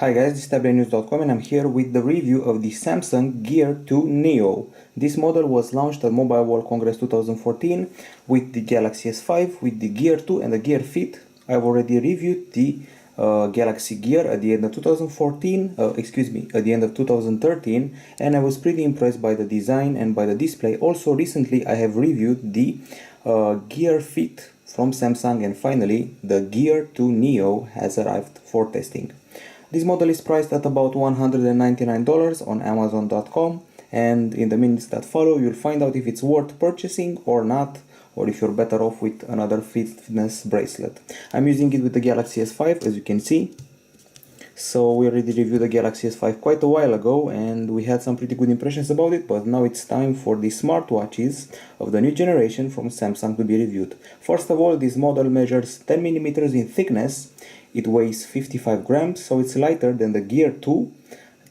Hi guys, this is Tablet-News.com and I'm here with the review of the Samsung Gear 2 Neo. This model was launched at Mobile World Congress 2014 with the Galaxy S5, with the Gear 2 and the Gear Fit. I've already reviewed the Galaxy Gear at the end of 2014, at the end of 2013, and I was pretty impressed by the design and by the display. Also recently I have reviewed the Gear Fit from Samsung, and finally the Gear 2 Neo has arrived for testing. This model is priced at about $199 on Amazon.com, and in the minutes that follow you'll find out if it's worth purchasing or not, or if you're better off with another fitness bracelet. I'm using it with the Galaxy S5, as you can see. So we already reviewed the Galaxy S5 quite a while ago and we had some pretty good impressions about it, but now it's time for the smartwatches of the new generation from Samsung to be reviewed. First of all, this model measures 10 mm in thickness. It weighs 55 grams, so it's lighter than the Gear 2.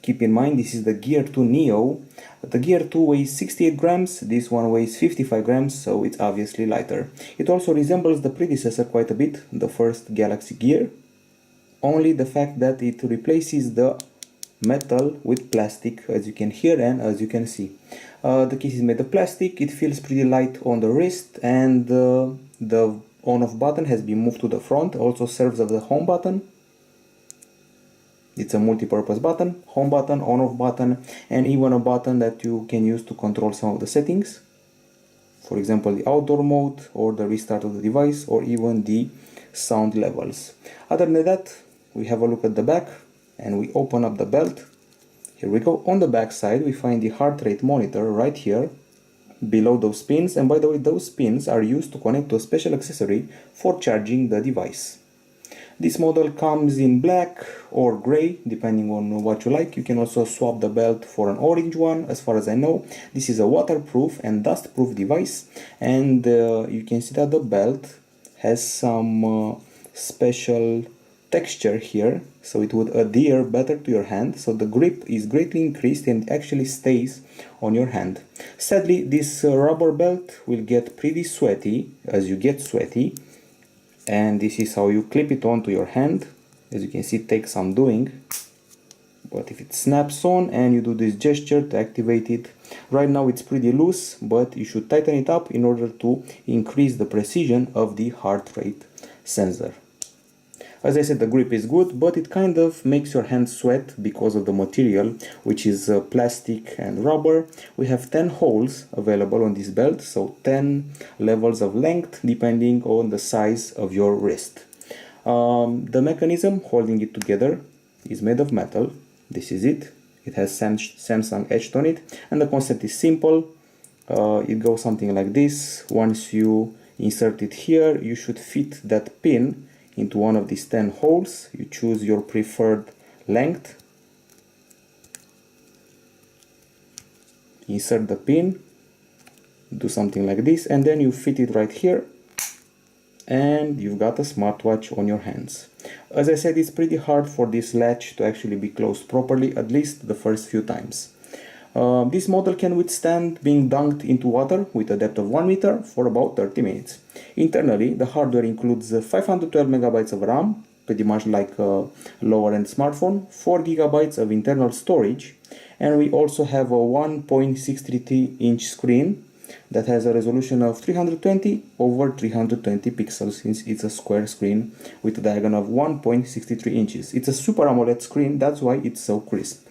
Keep in mind, this is the Gear 2 Neo. The Gear 2 weighs 68 grams, this one weighs 55 grams, so it's obviously lighter. It also resembles the predecessor quite a bit, the first Galaxy Gear. Only the fact that it replaces the metal with plastic, as you can hear and as you can see. The case is made of plastic, it feels pretty light on the wrist, and the on-off button has been moved to the front, also serves as the home button. It's a multi-purpose button, home button, on-off button, and even a button that you can use to control some of the settings. For example, the outdoor mode, or the restart of the device, or even the sound levels. Other than that, we have a look at the back and we open up the belt. Here we go. On the back side we find the heart rate monitor right here below those pins, and by the way, those pins are used to connect to a special accessory for charging the device. This model comes in black or gray, depending on what you like. You can also swap the belt for an orange one. As far as I know, this is a waterproof and dust-proof device, and you can see that the belt has some special texture here, so it would adhere better to your hand, so the grip is greatly increased and actually stays on your hand. Sadly, this rubber belt will get pretty sweaty as you get sweaty, and this is how you clip it onto your hand. As you can see, it takes some doing, but if it snaps on and you do this gesture to activate it, right now it's pretty loose, but you should tighten it up in order to increase the precision of the heart rate sensor. As I said, the grip is good, but it kind of makes your hand sweat because of the material, which is plastic and rubber. We have 10 holes available on this belt, so 10 levels of length depending on the size of your wrist. The mechanism holding it together is made of metal. This is it. It has Samsung etched on it, and the concept is simple. It goes something like this. Once you insert it here, you should fit that pin into one of these 10 holes. You choose your preferred length, insert the pin, do something like this, and then you fit it right here, and you've got a smartwatch on your hands. As I said, it's pretty hard for this latch to actually be closed properly, at least the first few times. This model can withstand being dunked into water with a depth of 1 meter for about 30 minutes. Internally, the hardware includes 512 megabytes of RAM, pretty much like a lower-end smartphone, 4 gigabytes of internal storage, and we also have a 1.633-inch screen that has a resolution of 320 over 320 pixels, since it's a square screen with a diagonal of 1.63 inches. It's a Super AMOLED screen, that's why it's so crisp.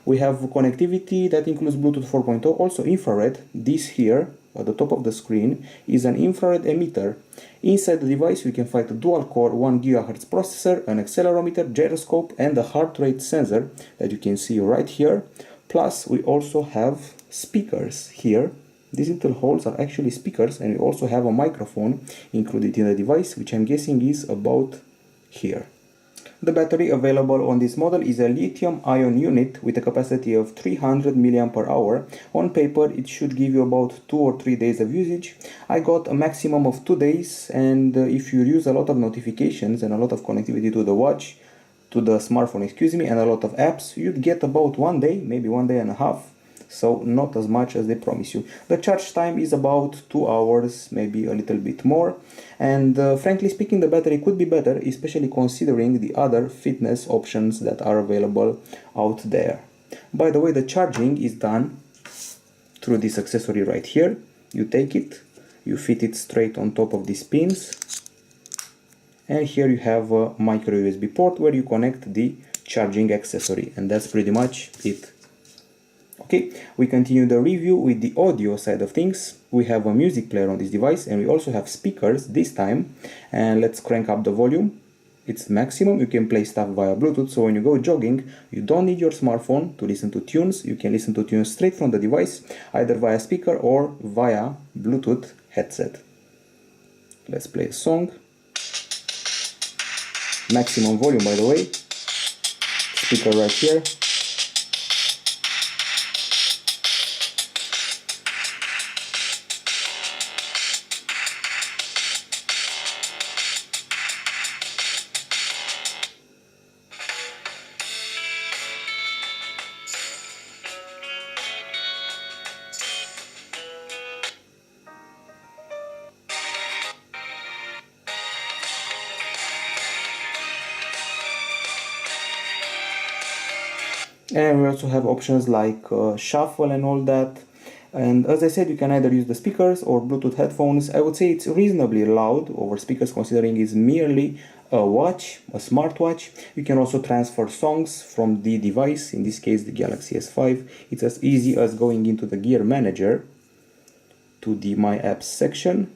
We have connectivity that includes Bluetooth 4.0, also infrared. This here, at the top of the screen, is an infrared emitter. Inside the device, you can find a dual-core 1 GHz processor, an accelerometer, gyroscope, and a heart rate sensor that you can see right here. Plus, we also have speakers here. These little holes are actually speakers, and we also have a microphone included in the device, which I'm guessing is about here. The battery available on this model is a lithium-ion unit with a capacity of 300 mAh. On paper, it should give you about 2 or 3 days of usage. I got a maximum of 2 days, and if you use a lot of notifications and a lot of connectivity to the watch, to the smartphone, and a lot of apps, you'd get about 1 day, maybe 1 day and a half. so not as much as they promise you. The charge time is about 2 hours, maybe a little bit more, and frankly speaking, the battery could be better, especially considering the other fitness options that are available out there. By the way, the charging is done through this accessory right here. You take it, you fit it straight on top of these pins, and here you have a micro USB port where you connect the charging accessory, and that's pretty much it. Okay, we continue the review with the audio side of things. We have a music player on this device, and we also have speakers this time, and let's crank up the volume. It's maximum. You can play stuff via Bluetooth, so when you go jogging, you don't need your smartphone to listen to tunes. You can listen to tunes straight from the device, either via speaker or via Bluetooth headset. Let's play a song. Maximum volume, by the way. Speaker right here. And we also have options like shuffle and all that. And as I said, you can either use the speakers or Bluetooth headphones. I would say it's reasonably loud over speakers, considering it's merely a watch, a smartwatch. You can also transfer songs from the device, in this case the Galaxy S5. It's as easy as going into the Gear Manager to the My Apps section,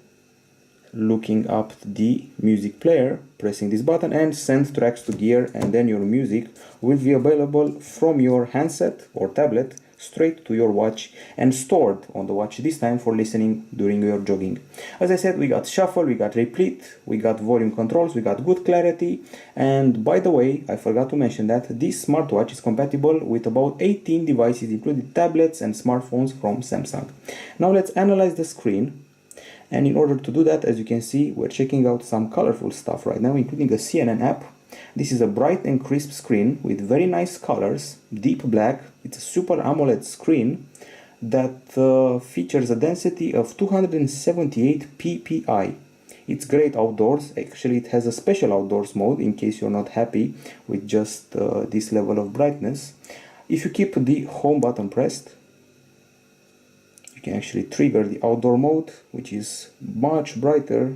looking up the music player, pressing this button, and send tracks to Gear, and then your music will be available from your handset or tablet straight to your watch and stored on the watch, this time for listening during your jogging. As I said, we got shuffle, we got repeat, we got volume controls, we got good clarity, and by the way, I forgot to mention that this smartwatch is compatible with about 18 devices, including tablets and smartphones from Samsung. Now let's analyze the screen. And in order to do that, as you can see, we're checking out some colorful stuff right now, including a CNN app. This is a bright and crisp screen with very nice colors, deep black. It's a Super AMOLED screen that features a density of 278 ppi. It's great outdoors. Actually, it has a special outdoors mode in case you're not happy with just this level of brightness. If you keep the home button pressed, you can actually trigger the outdoor mode, which is much brighter.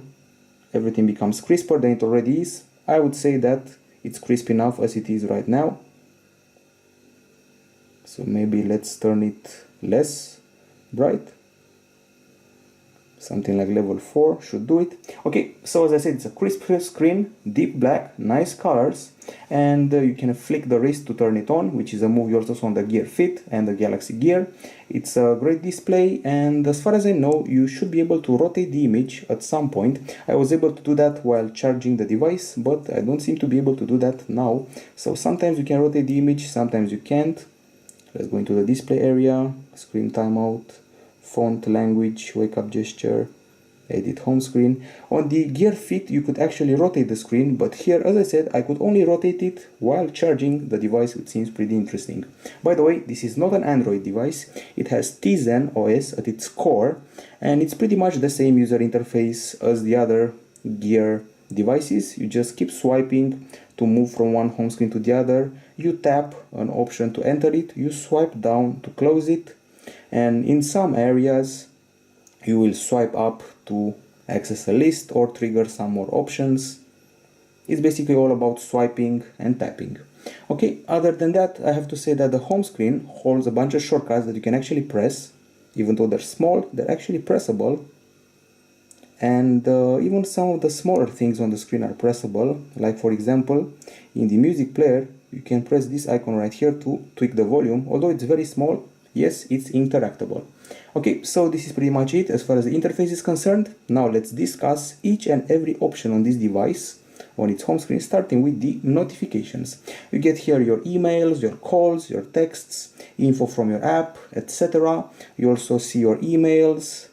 Everything becomes crisper than it already is. I would say that it's crisp enough as it is right now. So maybe let's turn it less bright. Something like level 4 should do it. Okay, so as I said, it's a crisp screen, deep black, nice colors, and you can flick the wrist to turn it on, which is a move you also saw on the Gear Fit and the Galaxy Gear. It's a great display, and as far as I know, you should be able to rotate the image at some point. I was able to do that while charging the device, but I don't seem to be able to do that now. So sometimes you can rotate the image, sometimes you can't. Let's go into the display area, screen timeout, font, language, wake up gesture, edit home screen. On the Gear Fit you could actually rotate the screen, but here, as I said, I could only rotate it while charging the device, which seems pretty interesting. By the way, this is not an Android device. It has Tizen OS at its core, and it's pretty much the same user interface as the other Gear devices. You just keep swiping to move from one home screen to the other. You tap an option to enter it, you swipe down to close it, and in some areas you will swipe up to access a list or trigger some more options. It's basically all about swiping and tapping. Okay, other than that, I have to say that the home screen holds a bunch of shortcuts that you can actually press. Even though they're small, they're actually pressable. And even some of the smaller things on the screen are pressable. Like for example, in the music player, you can press this icon right here to tweak the volume. Although it's very small, yes, it's interactable. Okay, so this is pretty much it as far as the interface is concerned. Now let's discuss each and every option on this device on its home screen, starting with the notifications. You get here your emails, your calls, your texts, info from your app, etc. You also see your emails.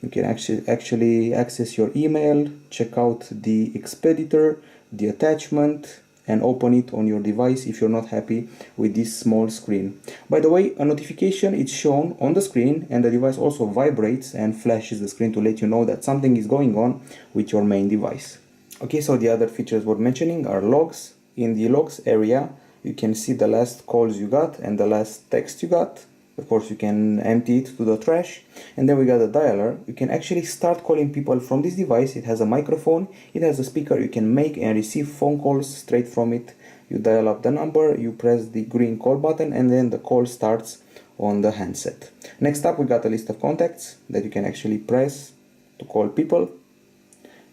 You can actually access your email, check out the expeditor, the attachment, and open it on your device if you're not happy with this small screen. By the way, a notification is shown on the screen, and the device also vibrates and flashes the screen to let you know that something is going on with your main device. Okay, so the other features worth mentioning are logs. In the logs area, you can see the last calls you got and the last text you got. Of course, you can empty it to the trash. And then we got a dialer. You can actually start calling people from this device. It has a microphone, it has a speaker. You can make and receive phone calls straight from it. You dial up the number, you press the green call button, and then the call starts on the handset. Next up, we got a list of contacts that you can actually press to call people.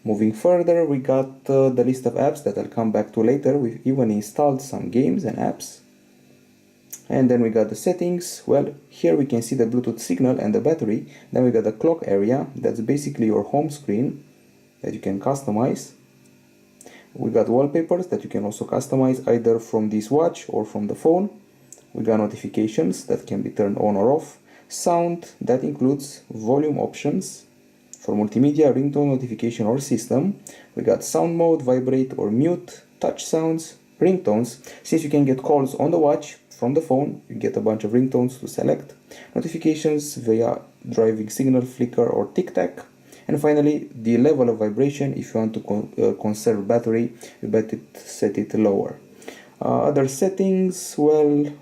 Moving further, we got the list of apps that I'll come back to later. We've even installed some games and apps. And then we got the settings. Well, here we can see the Bluetooth signal and the battery. Then we got the clock area. That's basically your home screen that you can customize. We got wallpapers that you can also customize either from this watch or from the phone. We got notifications that can be turned on or off. Sound, that includes volume options for multimedia, ringtone, notification, or system. We got sound mode, vibrate or mute, touch sounds, ringtones. Since you can get calls on the watch from the phone, you get a bunch of ringtones to select. Notifications via driving signal, flicker, or tic-tac. And finally, the level of vibration. If you want to conserve battery, you better set it lower. Other settings, well,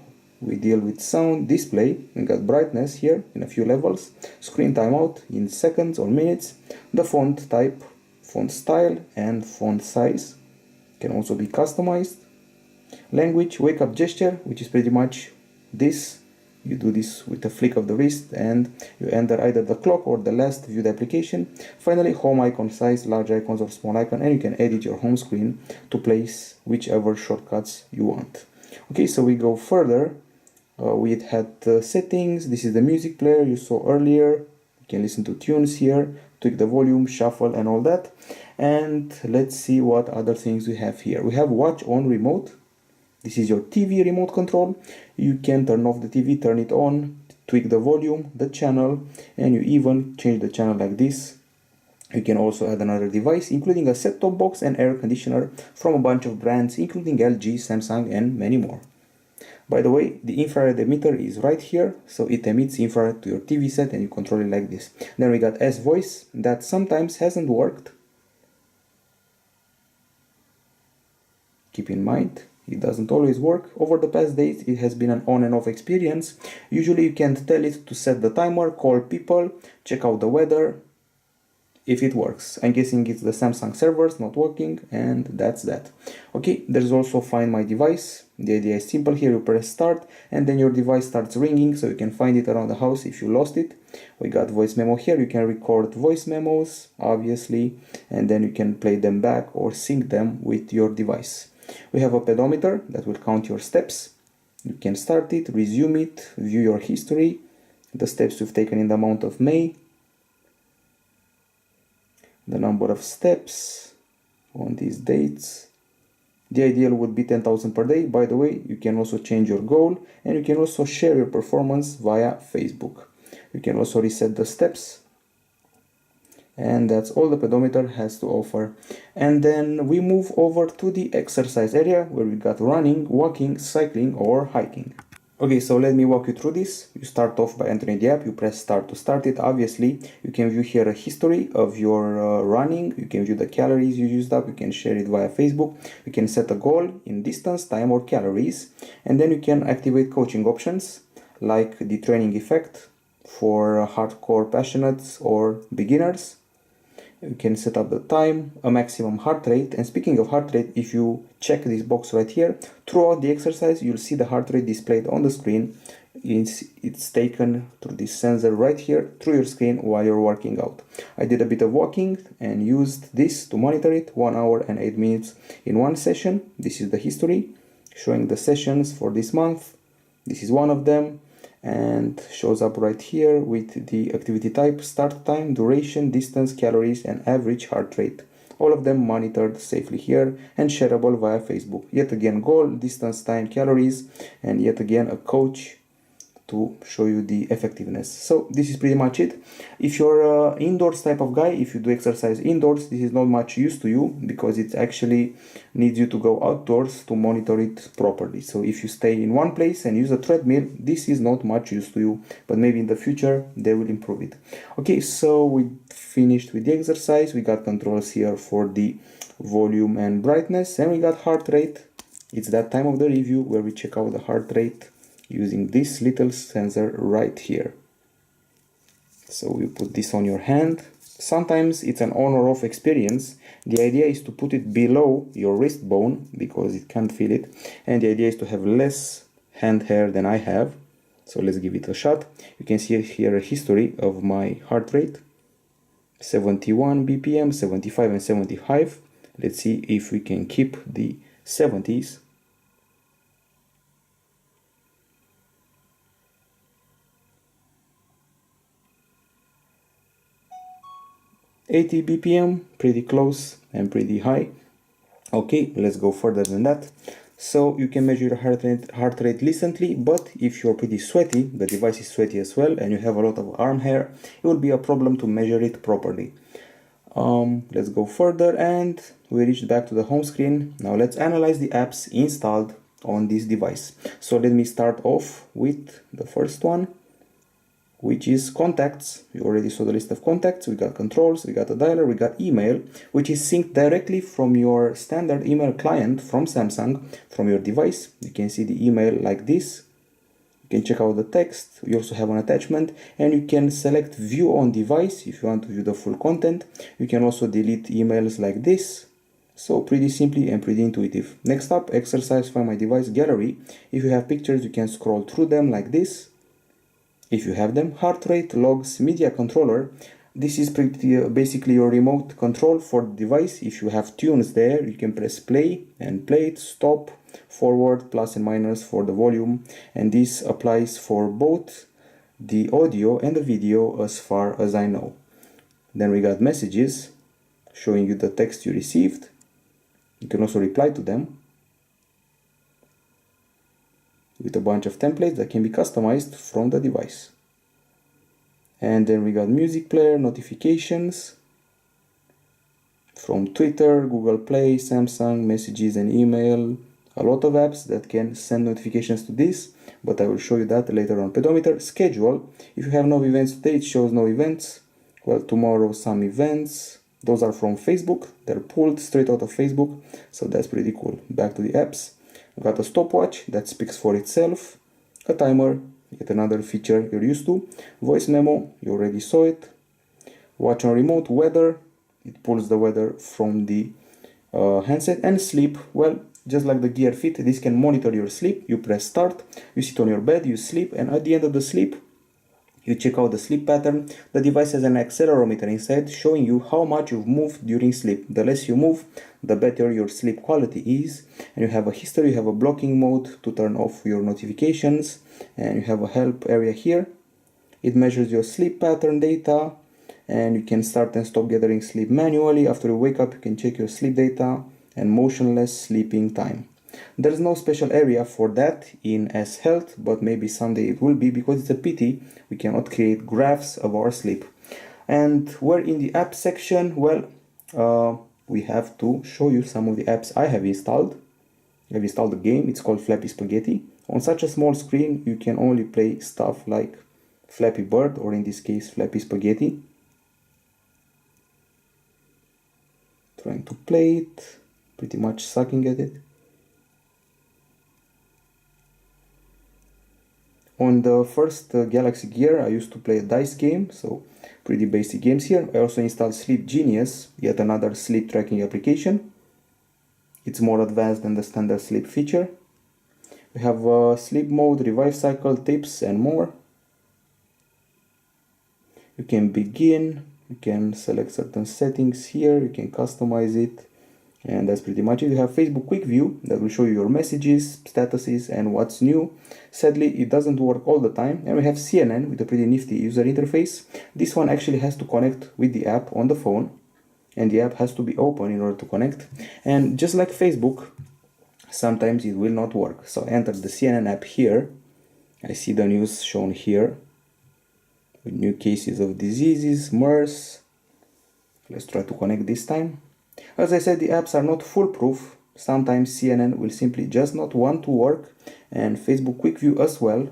we deal with sound, display. We got brightness here in a few levels, screen timeout in seconds or minutes, the font type, font style, and font size can also be customized. Language, wake up gesture, which is pretty much this. You do this with a flick of the wrist and you enter either the clock or the last viewed application. Finally, home icon size, large icons or small icon, and you can edit your home screen to place whichever shortcuts you want. Okay, so we go further. We had settings. This is the music player you saw earlier. You can listen to tunes here, tweak the volume, shuffle, and all that. And let's see what other things we have here. We have watch on remote. This is your TV remote control. You can turn off the TV, turn it on, tweak the volume, the channel, and you even change the channel like this. You can also add another device, including a set-top box and air conditioner from a bunch of brands, including LG, Samsung, and many more. By the way, the infrared emitter is right here, so it emits infrared to your TV set and you control it like this. Then we got S-Voice, that sometimes hasn't worked. Keep in mind, it doesn't always work. Over the past days, it has been an on and off experience. Usually you can tell it to set the timer, call people, check out the weather, if it works. I'm guessing it's the Samsung servers not working, and that's that. Okay, there's also Find My Device. The idea is simple. Here you press start and then your device starts ringing, so you can find it around the house if you lost it. We got voice memo here. You can record voice memos, obviously, and then you can play them back or sync them with your device. We have a pedometer that will count your steps. You can start it, resume it, view your history, the steps you've taken in the month of May, the number of steps on these dates. The ideal would be 10,000 per day. By the way, you can also change your goal and you can also share your performance via Facebook. You can also reset the steps. And that's all the pedometer has to offer. And then we move over to the exercise area where we got running, walking, cycling, or hiking. Okay, so let me walk you through this. You start off by entering the app, you press start to start it. Obviously, you can view here a history of your running, you can view the calories you used up, you can share it via Facebook, you can set a goal in distance, time, or calories, and then you can activate coaching options like the training effect for hardcore passionates or beginners. You can set up the time, a maximum heart rate, and speaking of heart rate, if you check this box right here, throughout the exercise you'll see the heart rate displayed on the screen. It's taken through this sensor right here through your screen while you're working out. I did a bit of walking and used this to monitor it, 1 hour and 8 minutes in one session. This is the history showing the sessions for this month. This is one of them, and shows up right here with the activity type, start time, duration, distance, calories, and average heart rate. All of them monitored safely here and shareable via Facebook. Yet again, goal, distance, time, calories, and yet again a coach to show you the effectiveness. So this is pretty much it. If you're an indoors type of guy, if you do exercise indoors, this is not much use to you because it actually needs you to go outdoors to monitor it properly. So if you stay in one place and use a treadmill, this is not much use to you, but maybe in the future they will improve it. Okay, so we finished with the exercise. We got controls here for the volume and brightness, and we got heart rate. It's that time of the review where we check out the heart rate using this little sensor right here. So we put this on your hand. Sometimes it's an on or off experience. The idea is to put it below your wrist bone because it can't feel it, and the idea is to have less hand hair than I have. So let's give it a shot. You can see here a history of my heart rate: 71 BPM, 75 and 75. Let's see if we can keep the 70s. 80 BPM, pretty close and pretty high. Okay, let's go further than that. So you can measure your heart rate recently, but if you're pretty sweaty, the device is sweaty as well, and you have a lot of arm hair, it will be a problem to measure it properly. Let's go further, and we reached back to the home screen. Now let's analyze the apps installed on this device. So let me start off with the first one, which is contacts. You already saw the list of contacts. We got controls, we got a dialer, we got email, which is synced directly from your standard email client from Samsung, from your device. You can see the email like this. You can check out the text. You also have an attachment, and you can select view on device if you want to view the full content. You can also delete emails like this. So pretty simply and pretty intuitive. Next up, exercise, find my device gallery. If you have pictures, you can scroll through them like this. If you have them, heart rate, logs, media controller. This is basically your remote control for the device. If you have tunes there, you can press play and play it, stop, forward, plus and minus for the volume. And this applies for both the audio and the video as far as I know. Then we got messages showing you the text you received. You can also reply to them with a bunch of templates that can be customized from the device. And then we got music player, notifications from Twitter, Google Play, Samsung, messages and email. A lot of apps that can send notifications to this, but I will show you that later on. Pedometer, schedule. If you have no events today, it shows no events. Well, tomorrow some events. Those are from Facebook. They're pulled straight out of Facebook, so that's pretty cool. Back to the apps. We've got a stopwatch that speaks for itself, a timer, yet another feature you're used to, voice memo, you already saw it, watch on remote, weather, it pulls the weather from the handset, and sleep. Well, just like the Gear Fit, this can monitor your sleep. You press start, you sit on your bed, you sleep, and at the end of the sleep, you check out the sleep pattern. The device has an accelerometer inside showing you how much you've moved during sleep. The less you move, the better your sleep quality is. And you have a history, you have a blocking mode to turn off your notifications, and you have a help area here. It measures your sleep pattern data, and you can start and stop gathering sleep manually. After you wake up, you can check your sleep data and motionless sleeping time. There's no special area for that in S Health, but maybe someday it will be, because it's a pity we cannot create graphs of our sleep. And we're in the app section. Well, we have to show you some of the apps I have installed. I've installed a game, it's called Flappy Spaghetti. On such a small screen, you can only play stuff like Flappy Bird, or in this case, Flappy Spaghetti. Trying to play it, pretty much sucking at it. On the first Galaxy Gear, I used to play a dice game, so pretty basic games here. I also installed Sleep Genius, yet another sleep tracking application. It's more advanced than the standard sleep feature. We have sleep mode, revive cycle, tips, and more. You can begin, you can select certain settings here, you can customize it. And that's pretty much it. You have Facebook Quick View that will show you your messages, statuses, and what's new. Sadly, it doesn't work all the time. And we have CNN with a pretty nifty user interface. This one actually has to connect with the app on the phone, and the app has to be open in order to connect. And just like Facebook, sometimes it will not work. So enter the CNN app here, I see the news shown here with new cases of diseases, MERS. Let's try to connect this time. As I said, the apps are not foolproof. Sometimes CNN will simply just not want to work, and Facebook Quick View as well.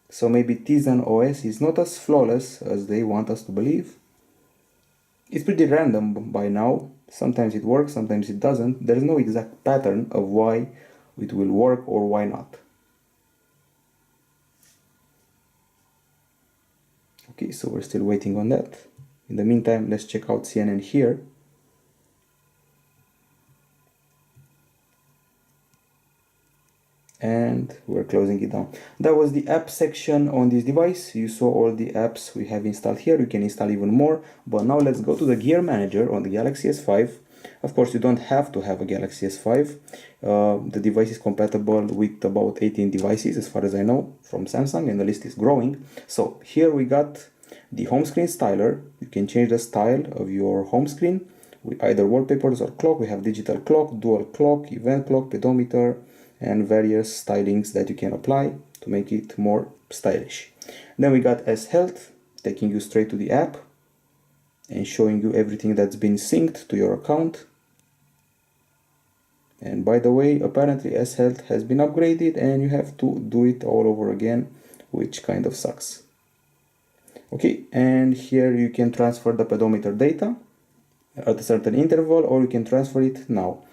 So maybe Tizen OS is not as flawless as they want us to believe. It's pretty random by now. Sometimes it works, sometimes it doesn't. There's no exact pattern of why it will work or why not. Okay, so we're still waiting on that. In the meantime, let's check out CNN here. And we're closing it down. That was the app section on this device. You saw all the apps we have installed here. You can install even more, but now let's go to the gear manager on the Galaxy S5. Of course, you don't have to have a Galaxy S5. The device is compatible with about 18 devices as far as I know from Samsung, and the list is growing. So here we got the home screen styler. You can change the style of your home screen with either wallpapers or clock. We have digital clock, dual clock, event clock, pedometer, and various stylings that you can apply to make it more stylish. Then we got S Health, taking you straight to the app and showing you everything that's been synced to your account. And by the way, apparently S Health has been upgraded and you have to do it all over again, which kind of sucks. Okay, and here you can transfer the pedometer data at a certain interval, or you can transfer it now.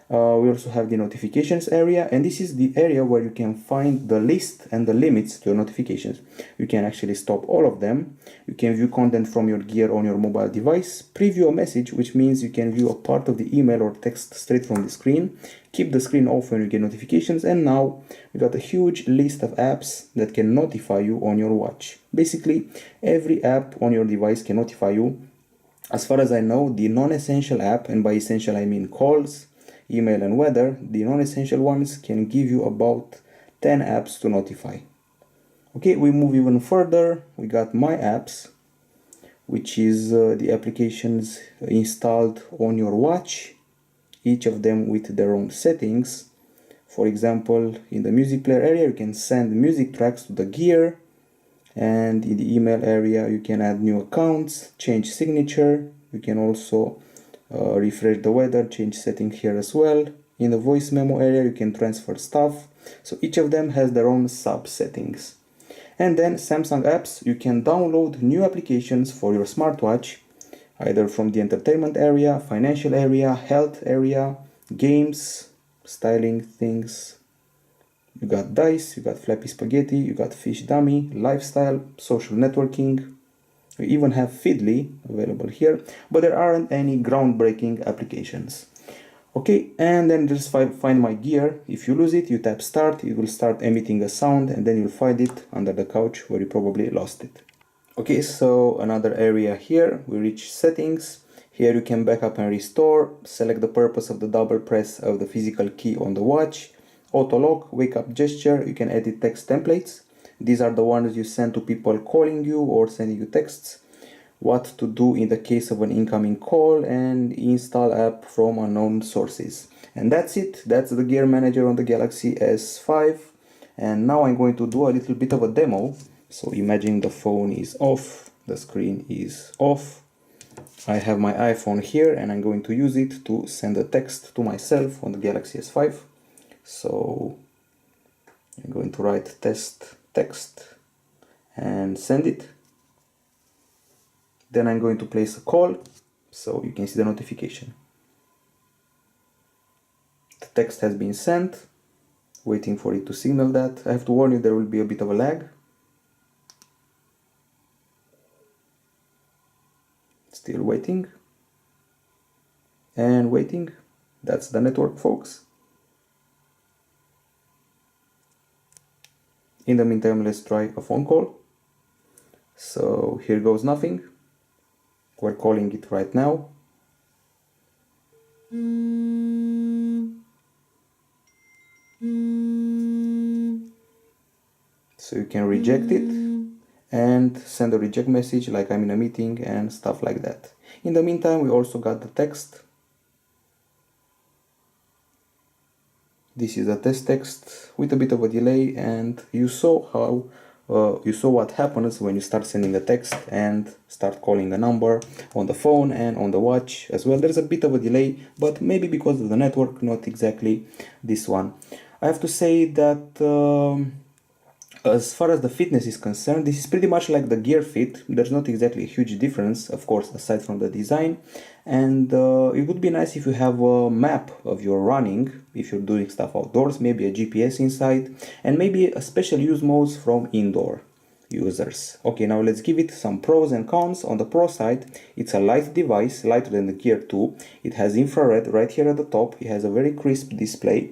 We also have the notifications area, and this is the area where you can find the list and the limits to your notifications. You can actually stop all of them. You can view content from your gear on your mobile device, preview a message, which means you can view a part of the email or text straight from the screen, keep the screen off when you get notifications, and now we got a huge list of apps that can notify you on your watch. Basically, every app on your device can notify you. As far as I know, the non-essential app, and by essential I mean calls, email and weather, the non-essential ones can give you about 10 apps to notify. Okay, we move even further. We got My Apps, which is the applications installed on your watch, each of them with their own settings. For example, in the music player area, you can send music tracks to the gear, and in the email area, you can add new accounts, change signature. You can also refresh the weather, change setting here as well. In the voice memo area, you can transfer stuff. So each of them has their own sub settings. And then Samsung apps, you can download new applications for your smartwatch, either from the entertainment area, financial area, health area, games, styling things. You got Dice, you got Flappy Spaghetti, you got Fish Dummy, lifestyle, social networking. We even have Feedly available here, but there aren't any groundbreaking applications. Okay, and then just find my gear. If you lose it, you tap start, it will start emitting a sound, and then you'll find it under the couch where you probably lost it. Okay, so another area here, we reach settings. Here you can backup and restore, select the purpose of the double press of the physical key on the watch, auto lock, wake up gesture, you can edit text templates. These are the ones you send to people calling you or sending you texts. What to do in the case of an incoming call, and install app from unknown sources. And that's it. That's the gear manager on the Galaxy S5. And now I'm going to do a little bit of a demo. So imagine the phone is off, the screen is off. I have my iPhone here and I'm going to use it to send a text to myself on the Galaxy S5. So I'm going to write test text and send it. Then I'm going to place a call so you can see the notification. The text has been sent, waiting for it to signal that. I have to warn you, there will be a bit of a lag. Still waiting and waiting. That's the network, folks. In the meantime, let's try a phone call. So here goes nothing. We're calling it right now. So you can reject it and send a reject message like I'm in a meeting and stuff like that. In the meantime, we also got the text. This is a test text with a bit of a delay, and you saw how you saw what happens when you start sending a text and start calling a number on the phone and on the watch as well. There's a bit of a delay, but maybe because of the network, not exactly this one. I have to say that as far as the fitness is concerned, this is pretty much like the Gear Fit. There's not exactly a huge difference, of course, aside from the design. And it would be nice if you have a map of your running, if you're doing stuff outdoors, maybe a GPS inside, and maybe a special use modes from indoor users. Okay, now let's give it some pros and cons. On the pro side, it's a light device, lighter than the Gear 2. It has infrared right here at the top. It has a very crisp display.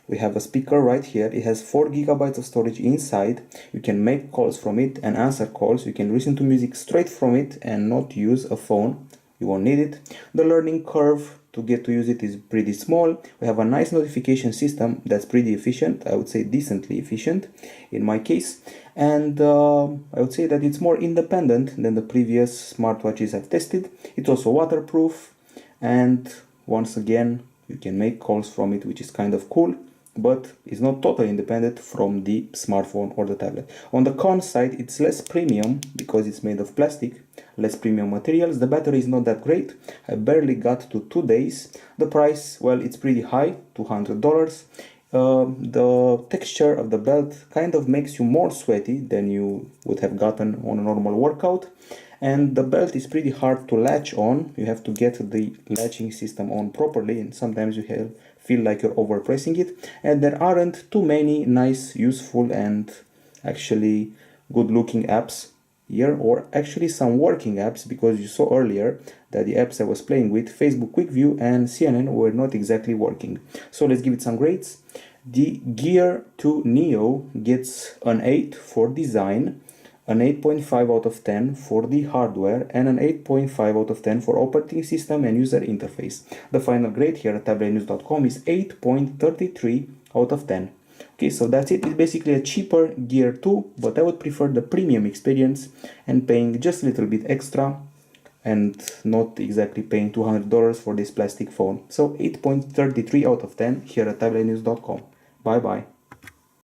We have a speaker right here. It has 4 GB of storage inside. You can make calls from it and answer calls. You can listen to music straight from it and not use a phone. You won't need it. The learning curve to get to use it is pretty small. We have a nice notification system that's pretty efficient. I would say decently efficient in my case. And I would say that it's more independent than the previous smartwatches I've tested. It's also waterproof. And once again, you can make calls from it, which is kind of cool, but it's not totally independent from the smartphone or the tablet. On the con side, it's less premium because it's made of plastic, less premium materials. The battery is not that great. I barely got to 2 days. The price, well, it's pretty high, $200. The texture of the belt kind of makes you more sweaty than you would have gotten on a normal workout. And the belt is pretty hard to latch on. You have to get the latching system on properly, and sometimes you feel like you're overpressing it. And there aren't too many nice, useful, and actually good looking apps here, or actually some working apps, because you saw earlier that the apps I was playing with, Facebook Quick View and CNN, were not exactly working. So let's give it some grades. The Gear 2 Neo gets an 8 for design, an 8.5 out of 10 for the hardware, and an 8.5 out of 10 for operating system and user interface. The final grade here at Tablet-News.com is 8.33 out of 10. Okay, so that's it. It's basically a cheaper Gear 2, but I would prefer the premium experience and paying just a little bit extra and not exactly paying $200 for this plastic phone. So 8.33 out of 10 here at Tablet-News.com. Bye bye.